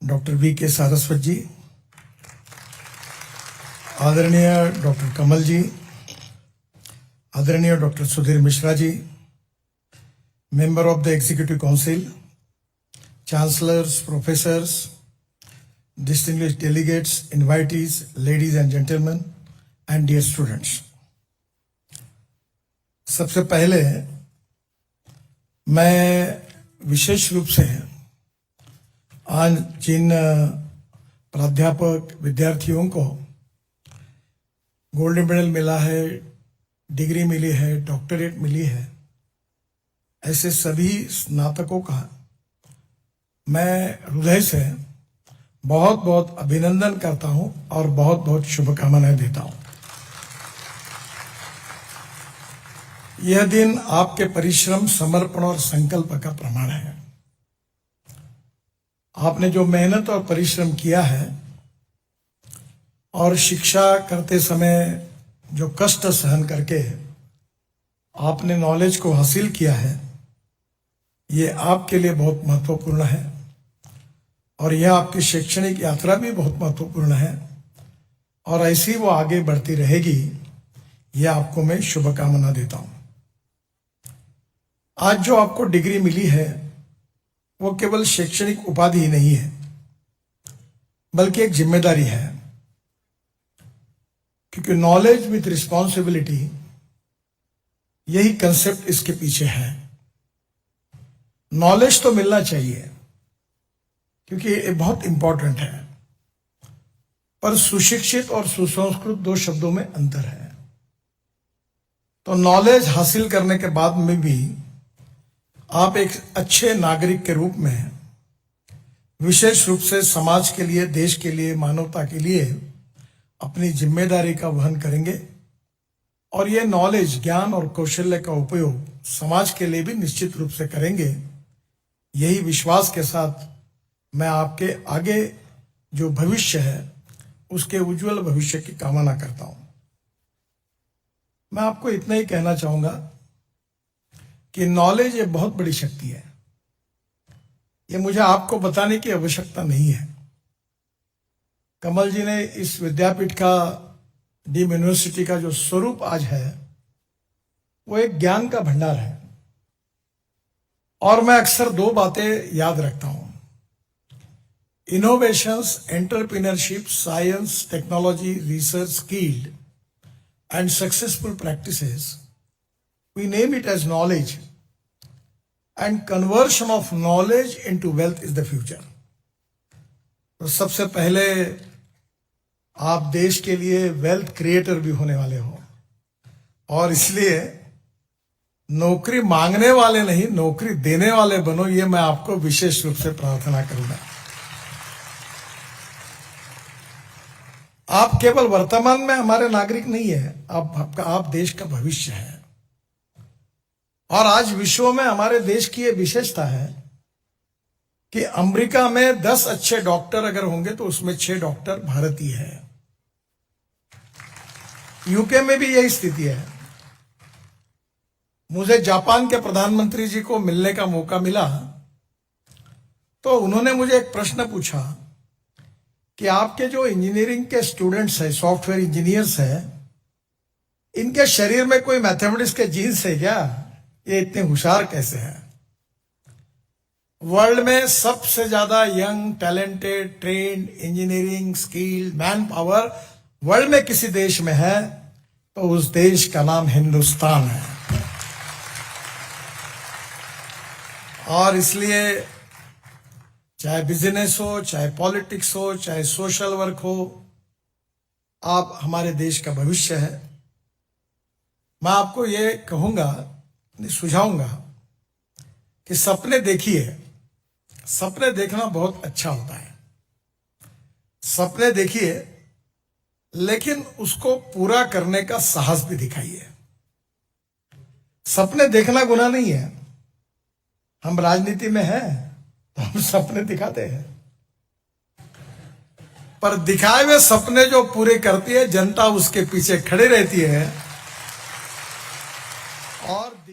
Doctor VK. Saraswat जी, आदरणीय doctor Kamal ji, आदरणीय doctor Sudhir Mishra ji, member of the executive council, chancellors, professors, distinguished delegates, invitees, ladies and gentlemen, and dear students. सबसे पहले मैं विशेष रूप से आज जिन प्राध्यापक विद्यार्थियों को गोल्डन मेडल मिला है, डिग्री मिली है, डॉक्टरेट मिली है, ऐसे सभी स्नातकों का मैं हृदय से बहुत बहुत अभिनंदन करता हूं और बहुत बहुत शुभकामनाएं देता हूं। यह दिन आपके परिश्रम, समर्पण और संकल्प का प्रमाण है। आपने जो मेहनत और परिश्रम किया है और शिक्षा करते समय जो कष्ट सहन करके आपने नॉलेज को हासिल किया है, ये आपके लिए बहुत महत्वपूर्ण है और यह आपकी शैक्षणिक यात्रा भी बहुत महत्वपूर्ण है और ऐसी वो आगे बढ़ती रहेगी, यह आपको मैं शुभकामना देता हूं। आज जो आपको डिग्री मिली है वो केवल शैक्षणिक उपाधि ही नहीं है, बल्कि एक जिम्मेदारी है, क्योंकि नॉलेज विथ रिस्पॉन्सिबिलिटी, यही कंसेप्ट इसके पीछे है। नॉलेज तो मिलना चाहिए क्योंकि ये बहुत इंपॉर्टेंट है, पर सुशिक्षित और सुसंस्कृत दो शब्दों में अंतर है। तो नॉलेज हासिल करने के बाद में भी आप एक अच्छे नागरिक के रूप में विशेष रूप से समाज के लिए, देश के लिए, मानवता के लिए अपनी जिम्मेदारी का वहन करेंगे और ये नॉलेज, ज्ञान और कौशल्य का उपयोग समाज के लिए भी निश्चित रूप से करेंगे। यही विश्वास के साथ मैं आपके आगे जो भविष्य है उसके उज्जवल भविष्य की कामना करता हूं। मैं आपको इतना ही कहना चाहूंगा कि नॉलेज ये बहुत बड़ी शक्ति है। ये मुझे आपको बताने की आवश्यकता नहीं है। कमल जी ने इस विद्यापीठ का, डीम यूनिवर्सिटी का जो स्वरूप आज है वो एक ज्ञान का भंडार है और मैं अक्सर दो बातें याद रखता हूं: innovations, entrepreneurship, science, technology, research, skilled and successful practices, we name it as knowledge, and conversion of knowledge into wealth is the future. तो सबसे पहले आप देश के लिए वेल्थ क्रिएटर भी होने वाले हो और इसलिए नौकरी मांगने वाले नहीं, नौकरी देने वाले बनो, ये मैं आपको विशेष रूप से प्रार्थना करूंगा। आप केवल वर्तमान में हमारे नागरिक नहीं है, आप देश का भविष्य है। और आज विश्व में हमारे देश की यह विशेषता है कि अमेरिका में 10 अच्छे डॉक्टर अगर होंगे तो उसमें 6 डॉक्टर भारतीय है। यूके में भी यही स्थिति है। मुझे जापान के प्रधानमंत्री जी को मिलने का मौका मिला तो उन्होंने मुझे एक प्रश्न पूछा कि आपके जो इंजीनियरिंग के स्टूडेंट्स हैं, सॉफ्टवेयर इंजीनियर्स हैं, इनके शरीर में कोई मैथमेटिक्स के जीन्स है क्या? ये इतने होशियार कैसे हैं? वर्ल्ड में सबसे ज्यादा young, talented, trained, engineering, skilled manpower world में किसी देश में है तो उस देश का नाम हिंदुस्तान है। और इसलिए चाहे बिजनेस हो, चाहे पॉलिटिक्स हो, चाहे सोशल वर्क हो, आप हमारे देश का भविष्य है। मैं आपको ये कहूंगा, सुझाऊंगा कि सपने देखिए। सपने देखना बहुत अच्छा होता है। सपने देखिए, लेकिन उसको पूरा करने का साहस भी दिखाइए। सपने देखना गुनाह नहीं है। हम राजनीति में हैं तो हम सपने दिखाते हैं, पर दिखाए हुए सपने जो पूरे करती है जनता, उसके पीछे खड़े रहती है और